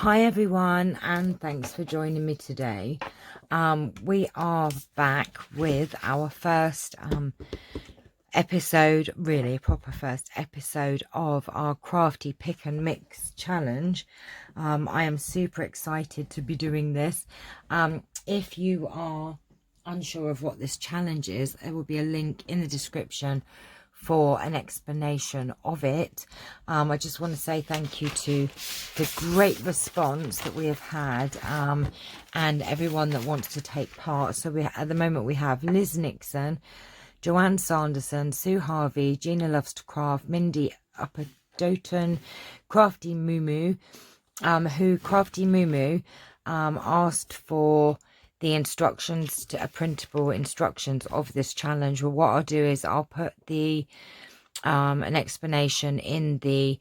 Hi everyone, and thanks for joining me today. We are back with our first episode, really a proper first episode of our Crafty Pick and Mix challenge. I am super excited to be doing this. If you are unsure of what this challenge is, there will be a link in the description for an explanation of it. I just want to say thank you to the great response that we have had, and everyone that wants to take part. So at the moment we have Liz Nixon, Joanne Sanderson, Sue Harvey, Gina Loves to Craft, Mindy Upper Doton, Crafty Moo, Crafty Moo asked for the instructions, to printable instructions of this challenge. Well, what I'll do is I'll put the an explanation in the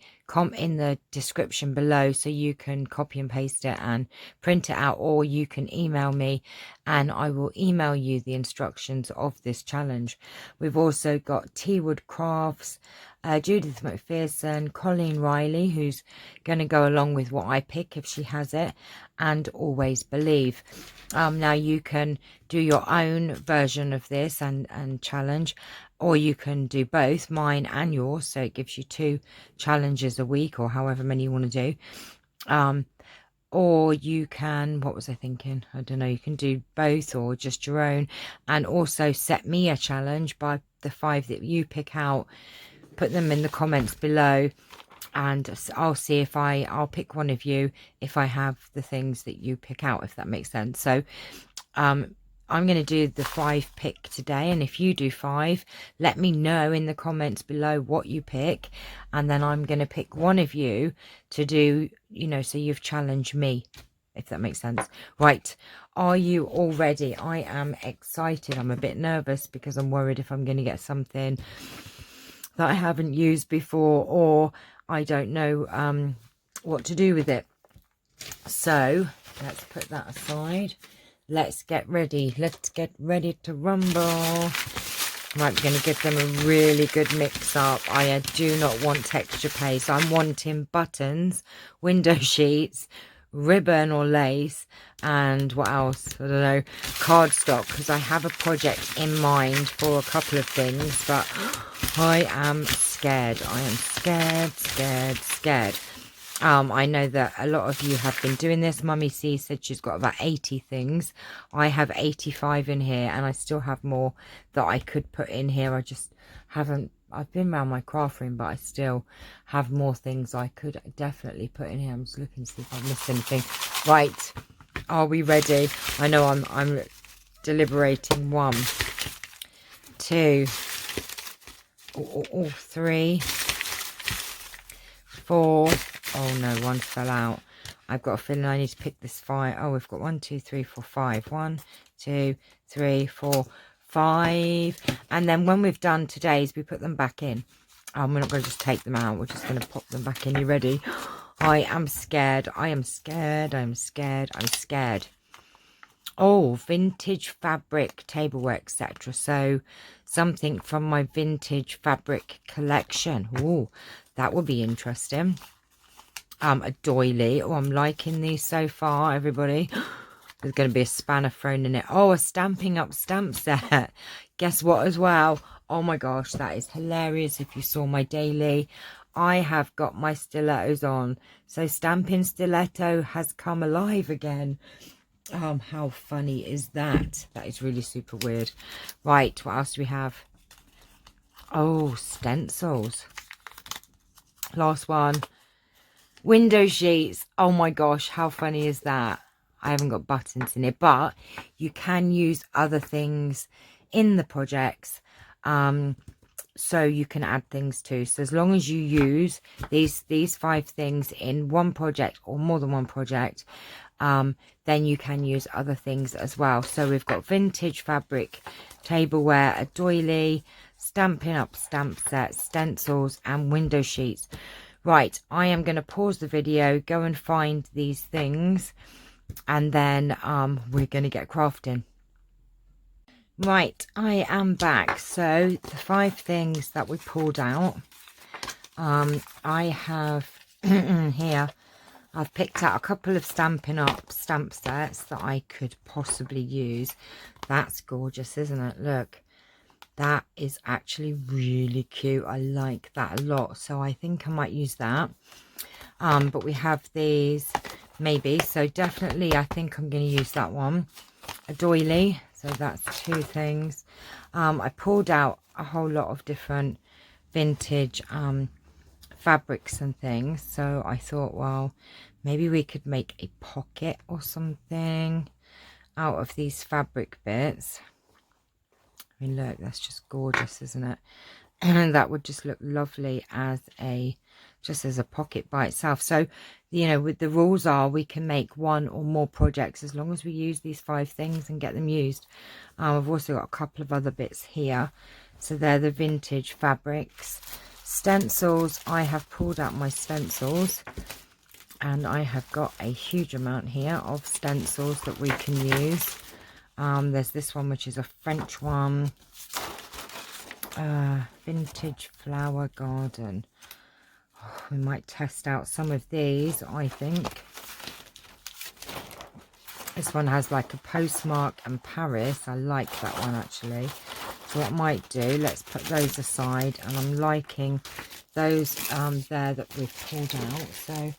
description below, so you can copy and paste it and print it out, or you can email me and I will email you the instructions of this challenge. We've also got Teawood Crafts, Judith McPherson, Colleen Riley, who's going to go along with what I pick if she has it, and Always Believe. Now you can do your own version of this and challenge, or you can do both, mine and yours, so it gives you 2 challenges a week, or however many you want to do. Or you can, what was I thinking? I don't know, you can do both or just your own, and also set me a challenge by the 5 that you pick out. Put them in the comments below and I'll see if I'll pick one of you if I have the things that you pick out, if that makes sense. So I'm going to do the 5 pick today, and if you do 5, let me know in the comments below what you pick, and then I'm going to pick one of you to do, so you've challenged me, if that makes sense. Right, are you all ready? I am excited. I'm a bit nervous because I'm worried if I'm going to get something that I haven't used before, or I don't know what to do with it. So let's put that aside. Let's get ready. Let's get ready to rumble. Right, we're going to give them a really good mix up. I do not want texture paste. I'm wanting buttons, window sheets, ribbon or lace, and what else? I don't know, cardstock, because I have a project in mind for a couple of things, but I am scared. I am scared. I know that a lot of you have been doing this. Mummy C said she's got about 80 things. I have 85 in here, and I still have more that I could put in here. I just haven't. I've been around my craft room, but I still have more things I could definitely put in here. I'm just looking to see if I've missed anything. Right, are we ready? I know I'm deliberating. 1, 2, 3, 4. Oh no, 1 fell out. I've got a feeling I need to pick this 5. Oh, we've got 1, 2, 3, 4, 5. 1, 2, 3, 4, 5. And then when we've done today's, we put them back in. We're not going to just take them out. We're just going to pop them back in. You ready? I am scared. I am scared. I'm scared. I'm scared. Oh, vintage fabric, tableware, etc. So something from my vintage fabric collection. Oh, that would be interesting. A doily. Oh, I'm liking these so far, everybody. There's going to be a spanner thrown in it. Oh, a Stampin' Up stamp set. Guess what as well? Oh my gosh, that is hilarious. If you saw my daily, I have got my stilettos on. So Stampin' Stiletto has come alive again. How funny is that? That is really super weird. Right, what else do we have? Oh, stencils. Last one. Window sheets. Oh my gosh, how funny is that? I haven't got buttons in it, but you can use other things in the projects, so you can add things too. So as long as you use these 5 things in one project or more than one project, then you can use other things as well. So we've got vintage fabric tableware, a doily, Stampin' Up stamp set, stencils, and window sheets. Right, I am going to pause the video, go and find these things, and then we're going to get crafting. Right, I am back. So the 5 things that we pulled out, I have here I've picked out a couple of Stampin' Up stamp sets that I could possibly use. That's gorgeous, isn't it? Look, that is actually really cute. I like that a lot, so I think I might use that. But we have these, maybe, so definitely I think I'm going to use that one. A doily, so that's 2 things. I pulled out a whole lot of different vintage fabrics and things, so I thought, well, maybe we could make a pocket or something out of these fabric bits. I mean, look, that's just gorgeous, isn't it? And that would just look lovely as a pocket by itself. So, you know, with the rules are we can make 1 or more projects as long as we use these 5 things and get them used. I've also got a couple of other bits here, so they're the vintage fabrics. Stencils, I have pulled out my stencils, and I have got a huge amount here of stencils that we can use. There's this one, which is a French one, vintage flower garden. Oh, we might test out some of these, I think. This one has like a postmark and Paris. I like that one, actually. So what I might do, let's put those aside, and I'm liking those there that we've pulled out, so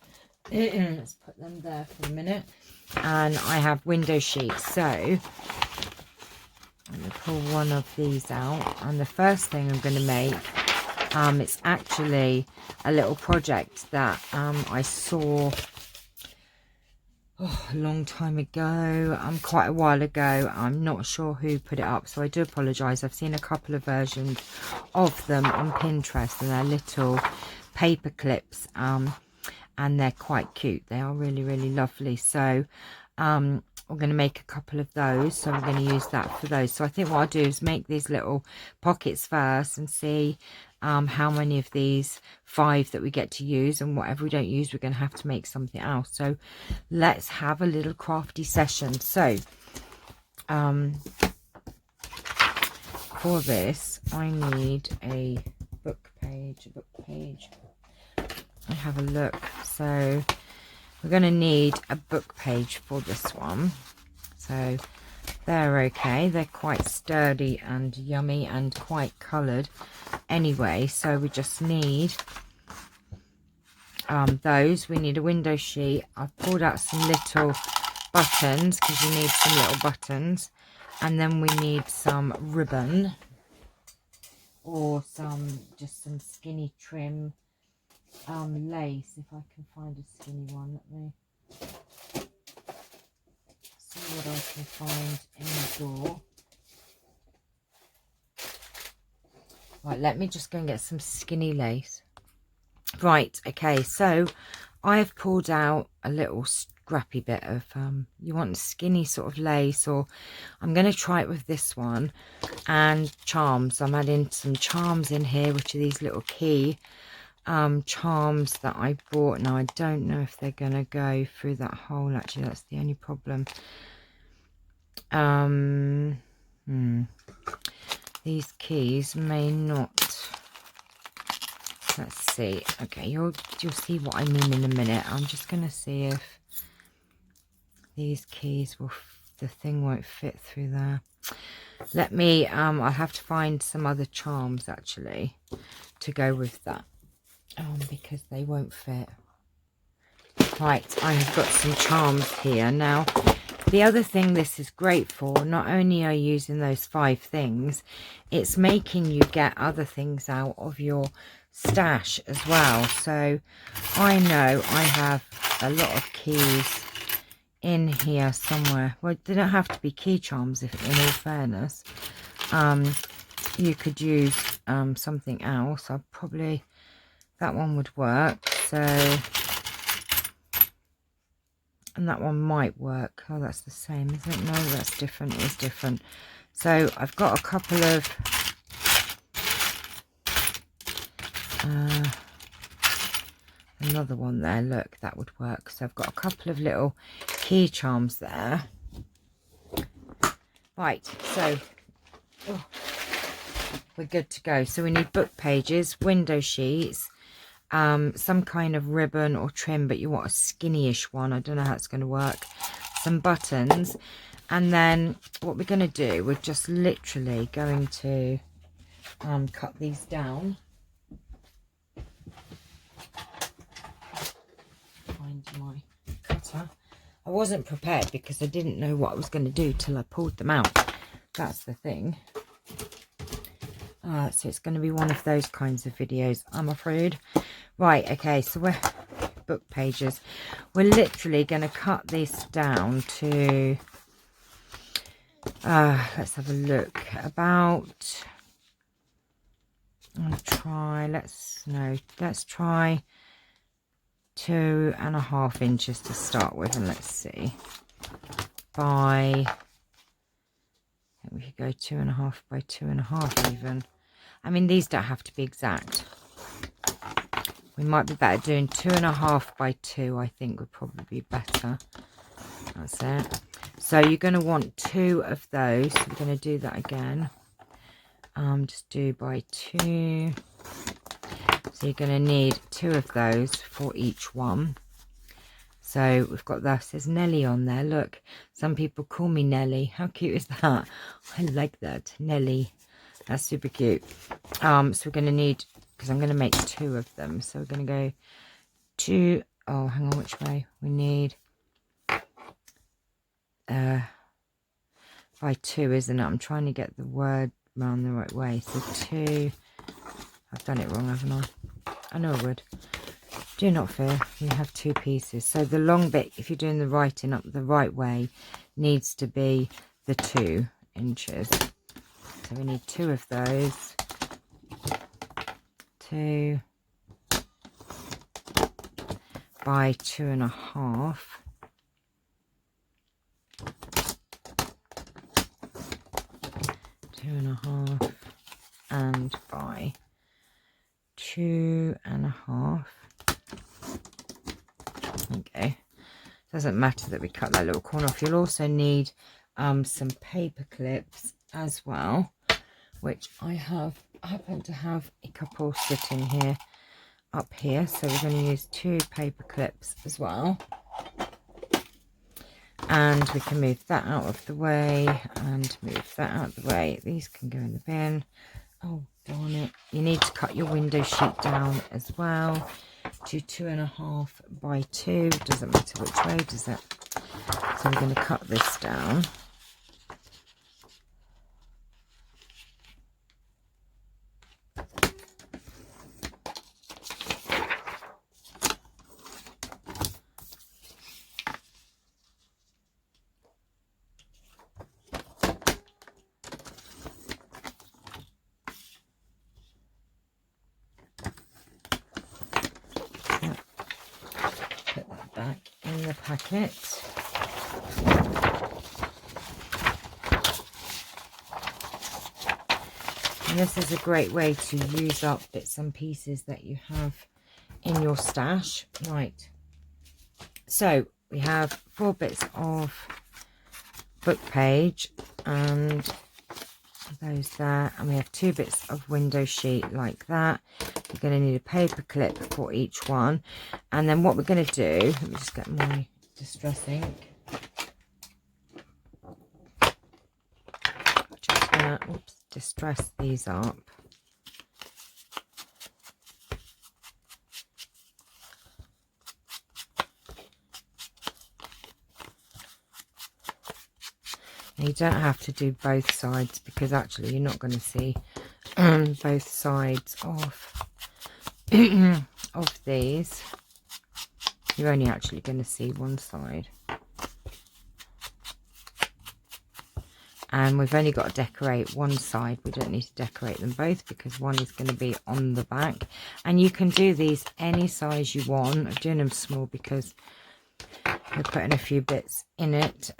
let's put them there for a minute. And I have window sheets, so let me pull one of these out. And the first thing I'm going to make, it's actually a little project that I saw a long time ago, quite a while ago. I'm not sure who put it up, so I do apologise. I've seen a couple of versions of them on Pinterest, and they're little paper clips, and they're quite cute. They are really, really lovely. So we're going to make a couple of those, so we're going to use that for those. So I think what I'll do is make these little pockets first and see how many of these 5 that we get to use, and whatever we don't use, we're going to have to make something else. So let's have a little crafty session. So for this, I need a book page. I have a look. So we're going to need a book page for this one. So they're okay. They're quite sturdy and yummy and quite coloured anyway. So we just need those. We need a window sheet. I've pulled out some little buttons because you need some little buttons. And then we need some ribbon or just some skinny trim lace, if I can find a skinny one. Let me see what I can find in the door. Right, let me just go and get some skinny lace. Right, okay, so I've pulled out a little scrappy bit of you want skinny sort of lace, or I'm going to try it with this one, and charms. I'm adding some charms in here, which are these little key charms that I bought. Now I don't know if they're gonna go through that hole, actually. That's the only problem. These keys may not. Let's see. Okay, you'll see what I mean in a minute. I'm just gonna see if these keys will, the thing won't fit through there. Let me I'll have to find some other charms actually to go with that. Because they won't fit. Right, I have got some charms here. Now, the other thing this is great for, not only are you using those 5 things, it's making you get other things out of your stash as well. So, I know I have a lot of keys in here somewhere. Well, they don't have to be key charms, if in all fairness. You could use something else. I'll probably... that one would work. So, and that one might work. Oh, that's the same, isn't it? No, that's different. It's different. So I've got a couple of another one there. Look, that would work. So I've got a couple of little key charms there. Right, so we're good to go. So we need book pages, window sheets, some kind of ribbon or trim, but you want a skinny-ish one. I don't know how it's going to work. Some buttons. And then what we're going to do, we're just literally going to cut these down. Find my cutter. I wasn't prepared because I didn't know what I was going to do till I pulled them out. That's the thing. So it's going to be one of those kinds of videos, I'm afraid. Right, okay, so we're book pages. We're literally going to cut this down to, let's have a look, about, let's try 2.5 inches to start with, and let's see, we could go 2.5 by 2.5 even. I mean, these don't have to be exact. We might be better doing 2.5 by 2, I think would probably be better. That's it. So you're going to want 2 of those. So we're going to do that again. Just do by 2. So you're going to need 2 of those for each one. So we've got that. Says Nelly on there. Look, some people call me Nelly. How cute is that? I like that, Nelly. That's super cute. So we're going to need, because I'm going to make 2 of them. So we're going to go 2. Oh, hang on, which way? We need by 2, isn't it? I'm trying to get the word round the right way. So 2. I've done it wrong, haven't I? I know I would. Do not fear, we have 2 pieces. So the long bit, if you're doing the writing up the right way, needs to be the 2 inches. So we need 2 of those. 2 by 2.5. 2.5 and by 2.5. Okay, doesn't matter that we cut that little corner off. You'll also need some paper clips as well, which I happen to have a couple sitting here up here. So we're going to use 2 paper clips as well. And we can move that out of the way and move that out of the way. These can go in the bin. Oh, darn it. You need to cut your window sheet down as well to 2.5 by 2. Doesn't matter which way, does it? So I'm going to cut this down. Back in the packet. And this is a great way to use up bits and pieces that you have in your stash. Right, so we have 4 bits of book page and those there, and we have 2 bits of window sheet like that. We're going to need a paper clip for each one, and then what we're going to do, let me just get my distress ink. Just going to distress these up. Now you don't have to do both sides, because actually you're not going to see both sides of of these. You're only actually going to see one side, and we've only got to decorate one side. We don't need to decorate them both because one is going to be on the back. And you can do these any size you want. I'm doing them small because we're putting a few bits in it.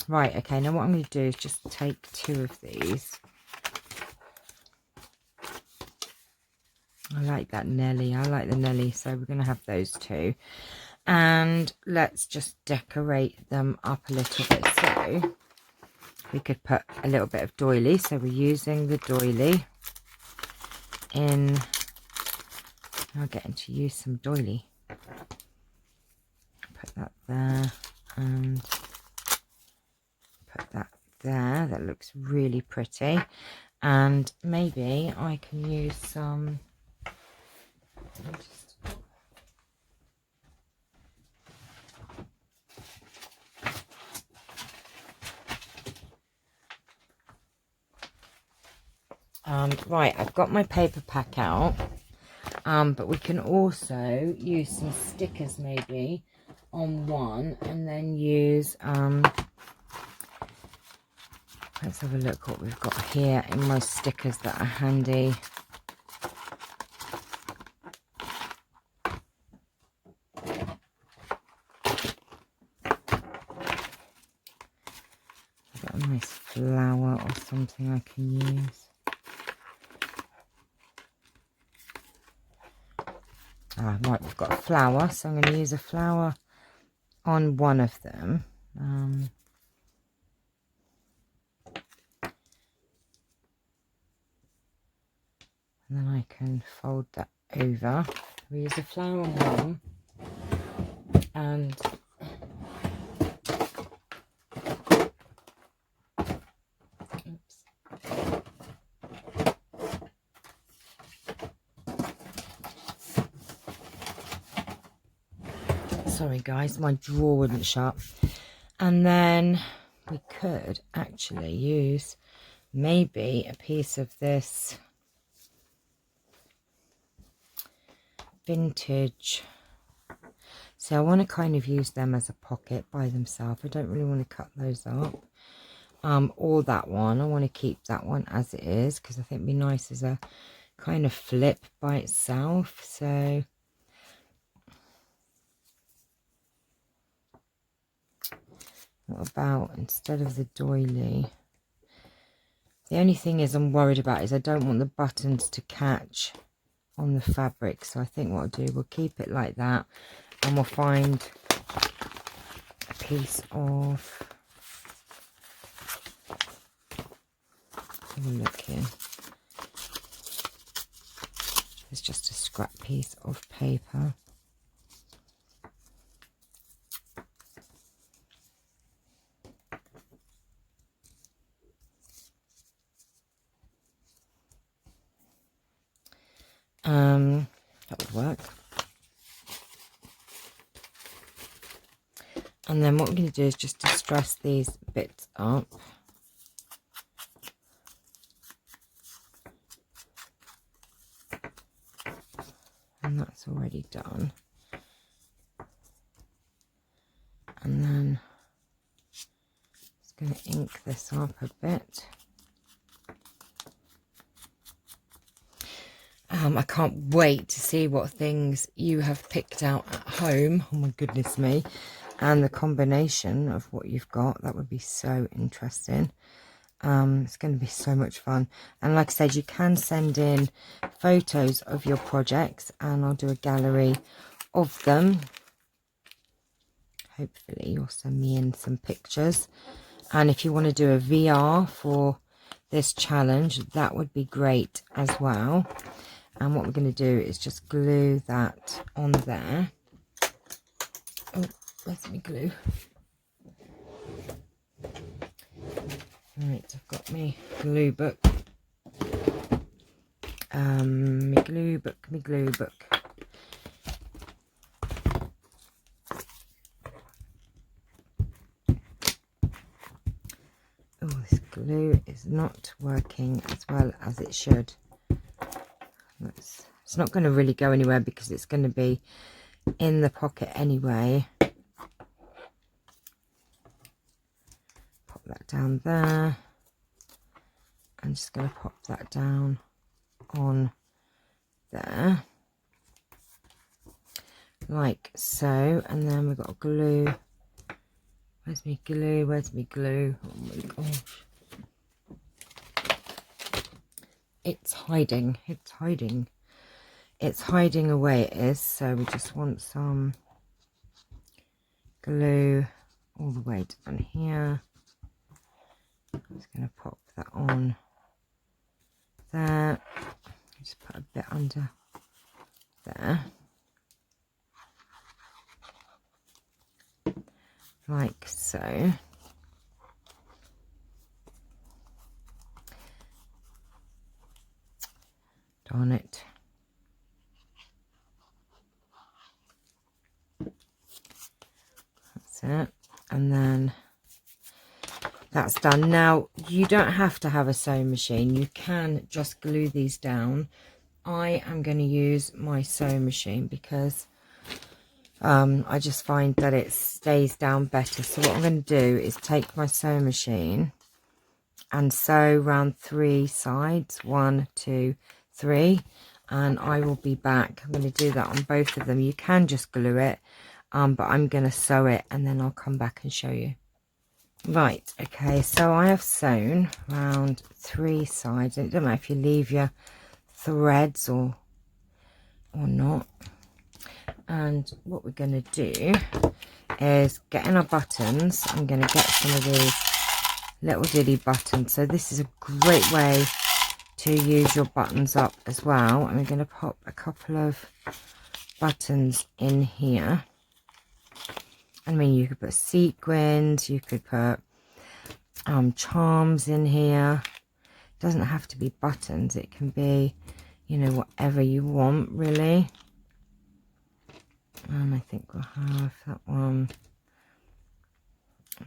Right, okay, now what I'm going to do is just take 2 of these. I like that Nelly. I like the Nelly, so we're going to have those 2. And let's just decorate them up a little bit. So we could put a little bit of doily. So we're using the doily in Now getting to use some doily. Put that there and put that there. That looks really pretty. And maybe I can use some, right, I've got my paper pack out, but we can also use some stickers maybe on one, and then use, let's have a look what we've got here in my stickers that are handy. I've got a nice flower or something I can use. Right, we've got a flower, so I'm going to use a flower on one of them. And then I can fold that over. We use a flower on one, and oops. Sorry guys, my drawer wouldn't shut. And then we could actually use maybe a piece of this vintage. So I want to kind of use them as a pocket by themselves. I don't really want to cut those up. Or that one. I want to keep that one as it is because I think it'd be nice as a kind of flip by itself. So what about instead of the doily? The only thing is I'm worried about is I don't want the buttons to catch on the fabric. So I think what I'll do, we'll keep it like that, and we'll find a piece of, have a look here. It's just a scrap piece of paper. That would work. And then what we're going to do is just distress these bits up. And that's already done. And then just going to ink this up a bit. I can't wait to see what things you have picked out at home. Oh my goodness me. And the combination of what you've got, that would be so interesting. It's going to be so much fun. And like I said, you can send in photos of your projects and I'll do a gallery of them. Hopefully you'll send me in some pictures. And if you want to do a VR for this challenge, that would be great as well. And what we're going to do is just glue that on there. Oh, where's my glue? Right, I've got my glue book. My glue book. Oh, this glue is not working as well as it should. It's not going to really go anywhere because it's going to be in the pocket anyway. Pop that down there. I'm just going to pop that down on there. Like so. And then we've got glue. Where's my glue? Where's my glue? Oh my gosh. It's hiding. It's hiding. It's hiding away, it is. So we just want some glue all the way down here. I'm just going to pop that on there. Just put a bit under there, like so. Darn it. That's it. And then that's done. Now, you don't have to have a sewing machine. You can just glue these down. I am going to use my sewing machine because I just find that it stays down better. So what I'm going to do is take my sewing machine and sew around 3 sides, 1, 2, 3, and I will be back. I'm going to do that on both of them. You can just glue it, but I'm going to sew it and then I'll come back and show you. Right, okay, so I have sewn around 3 sides. It doesn't matter if you leave your threads or not. And what we're going to do is get in our buttons. I'm going to get some of these little diddy buttons. So this is a great way to use your buttons up as well. And we're going to pop a couple of buttons in here. I mean, you could put sequins, you could put charms in here. It doesn't have to be buttons. It can be, you know, whatever you want, really. And I think we'll have that one.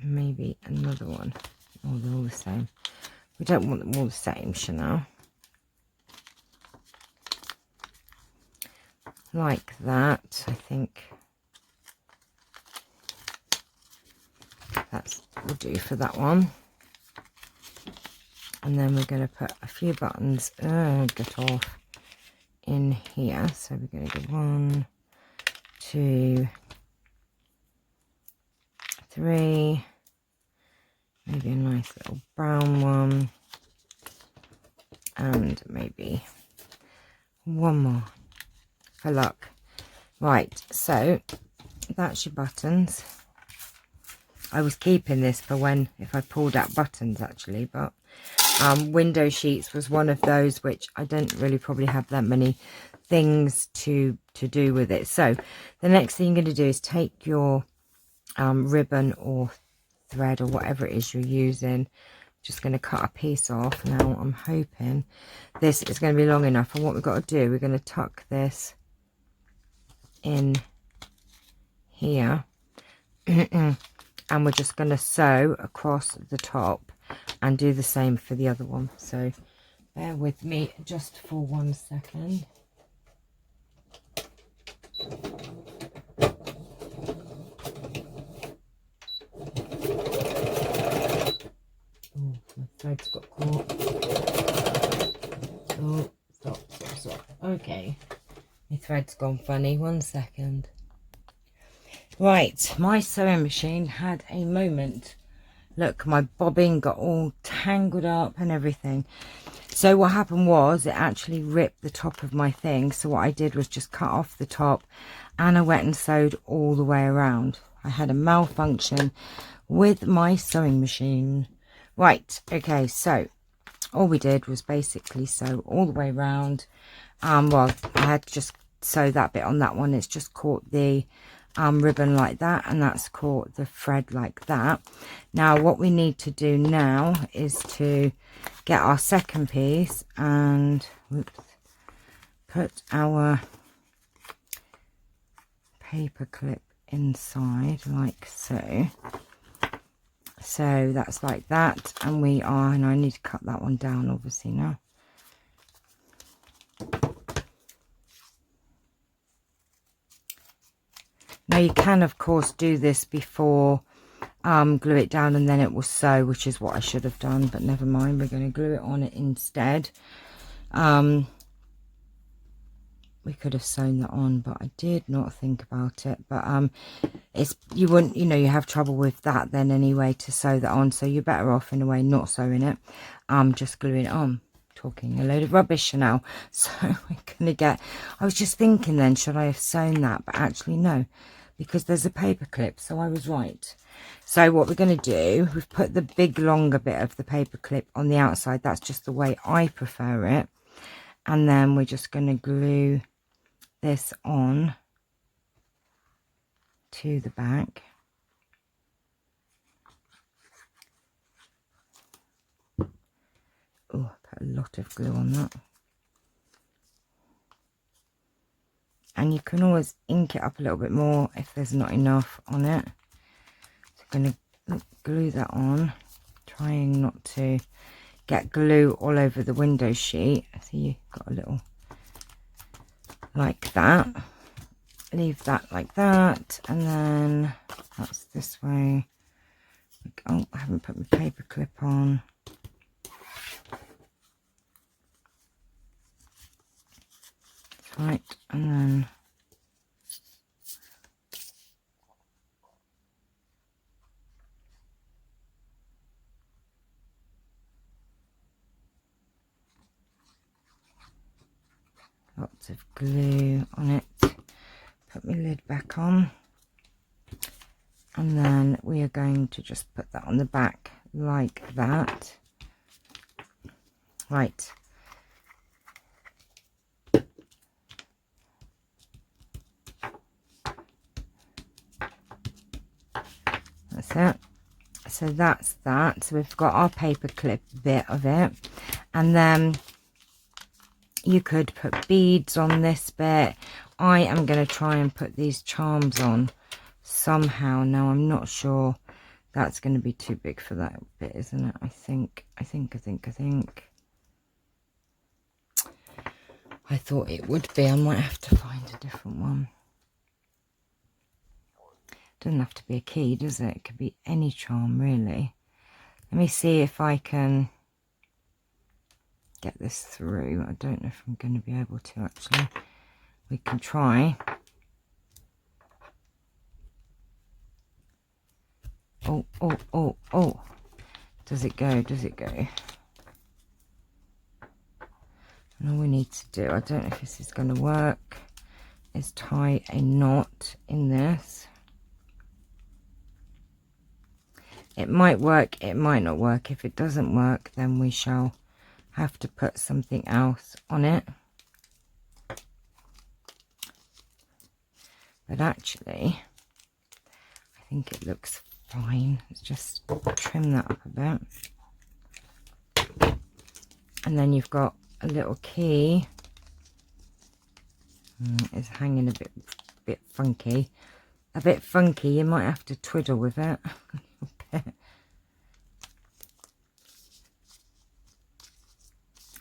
Maybe another one. Oh, they're all the same. We don't want them all the same, Chanel. Like that, I think. That's will do for that one. And then we're going to put a few buttons, get off, in here. So we're going to do 1, 2, 3, maybe a nice little brown one, and maybe one more for luck. Right, so that's your buttons. I was keeping this for when, if I pulled out buttons actually, but window sheets was one of those which I don't really probably have that many things to do with it. So the next thing you're going to do is take your ribbon or thread or whatever it is you're using. Just going to cut a piece off. Now I'm hoping this is going to be long enough, and what we've got to do, we're going to tuck this in here and we're just going to sew across the top and do the same for the other one. So bear with me just for 1 second. Oh, my thread's got caught. Oh, stop. Okay, my thread's gone funny. 1 second. Right, my sewing machine had a moment. Look, my bobbin got all tangled up and everything. So what happened was it actually ripped the top of my thing. So what I did was just cut off the top and I went and sewed all the way around. I had a malfunction with my sewing machine. Right, okay, so all we did was basically sew all the way around. Well, I had to just sew that bit on that one. It's just caught the ribbon like that, and that's caught the thread like that. Now what we need to do now is to get our second piece and put our paper clip inside like so. So that's like that, and and I need to cut that one down obviously now. Now you can of course do this before glue it down and then it will sew, which is what I should have done, but never mind, we're going to glue it on it instead. We could have sewn that on, but I did not think about it. But it's, you wouldn't, you know, you have trouble with that then anyway to sew that on, so you're better off in a way not sewing it, just gluing it on. Talking a load of rubbish now. So we're gonna get, I was just thinking then, should I have sewn that? But actually no, because there's a paper clip, so I was right. So what we're going to do, we've put the big longer bit of the paper clip on the outside. That's just the way I prefer it. And then we're just going to glue this on to the back. Oh, I put a lot of glue on that. And you can always ink it up a little bit more if there's not enough on it. So I'm going to glue that on, trying not to get glue all over the window sheet. So you've got a little like that. Leave that like that, and then that's this way. Oh, I haven't put my paper clip on. Right, and then lots of glue on it. Put my lid back on, and then we are going to just put that on the back like that. Right. That's it. So that's that. So we've got our paper clip bit of it, and then you could put beads on this bit. I am going to try and put these charms on somehow. Now I'm not sure that's going to be too big for that bit, isn't it? I think. I thought it would be. I might have to find a different one. Doesn't have to be a key, does it? It could be any charm, really. Let me see if I can get this through. I don't know if I'm going to be able to, actually. We can try. Oh, oh, oh, oh. Does it go? Does it go? And all we need to do, I don't know if this is going to work, is tie a knot in this. It might work, it might not work. If it doesn't work, then we shall have to put something else on it. But actually, I think it looks fine. Let's just trim that up a bit. And then you've got a little key. It's hanging a bit funky. A bit funky, you might have to twiddle with it.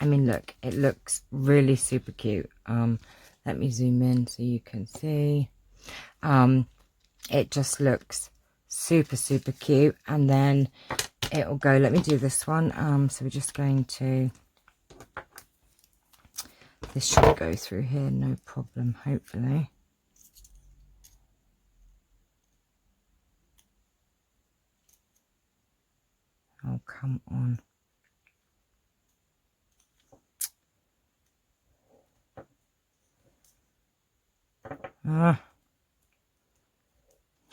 I mean, look, it looks really super cute. Let me zoom in so you can see. It just looks super cute, and then it'll go. Let me do this one. So we're just going to, this should go through here, no problem, hopefully. Oh, come on. There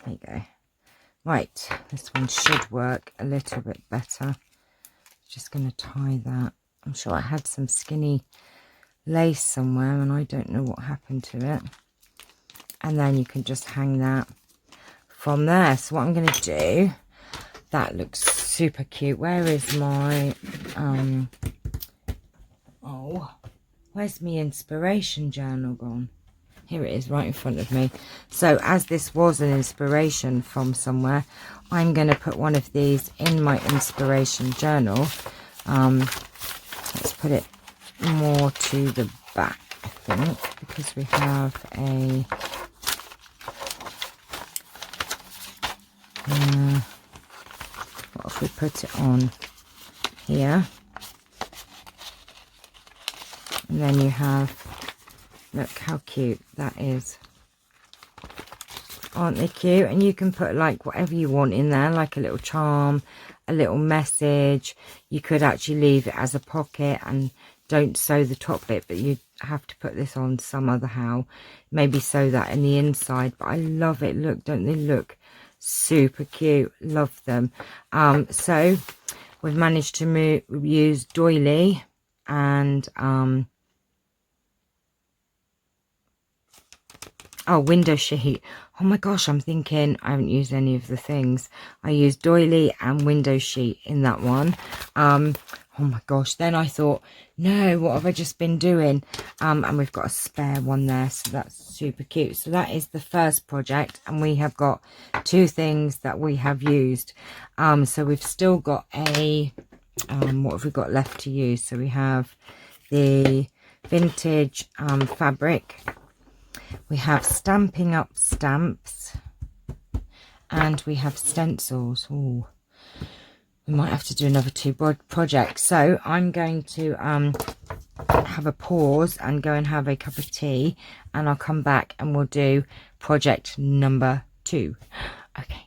you go. Right, this one should work a little bit better. Just going to tie that. I'm sure I had some skinny lace somewhere and I don't know what happened to it. And then you can just hang that from there. So what I'm going to do, that looks super cute. Where is my oh, where's my inspiration journal gone? Here it is, right in front of me. So as this was an inspiration from somewhere, I'm going to put one of these in my inspiration journal. Let's put it more to the back, I think, because we have a what if we put it on here, and then you have, look how cute that is. Aren't they cute? And you can put like whatever you want in there, like a little charm, a little message. You could actually leave it as a pocket and don't sew the top bit, but you have to put this on some other how. Maybe sew that in the inside. But I love it. Look, don't they look super cute? Love them. So we've managed to use doily and Oh, window sheet. Oh my gosh, I'm thinking I haven't used any of the things. I used doily and window sheet in that one. Oh my gosh, then I thought, no, what have I just been doing? And we've got a spare one there, so that's super cute. So that is the first project, and we have got 2 things that we have used. So we've still got a what have we got left to use? So we have the vintage fabric, we have Stampin' Up stamps, and we have stencils. Oh, we might have to do another 2 projects. So I'm going to have a pause and go and have a cup of tea, and I'll come back and we'll do project number 2. Okay.